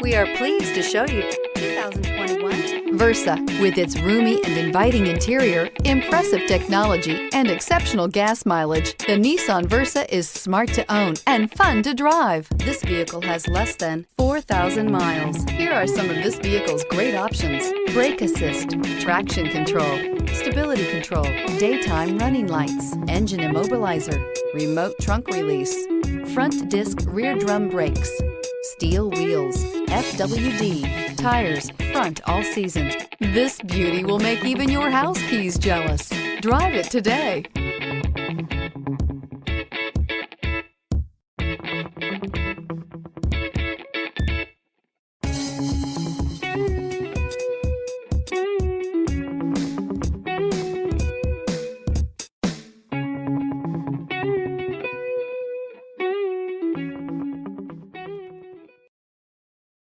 We are pleased to show you 2021 Versa. With its roomy and inviting interior, impressive technology, and exceptional gas mileage, the Nissan Versa is smart to own and fun to drive. This vehicle has less than 4,000 miles. Here are some of this vehicle's great options: brake assist, traction control, stability control, daytime running lights, engine immobilizer, remote trunk release, front disc rear drum brakes, steel wheels, FWD, tires, front all season. This beauty will make even your house keys jealous. Drive it today.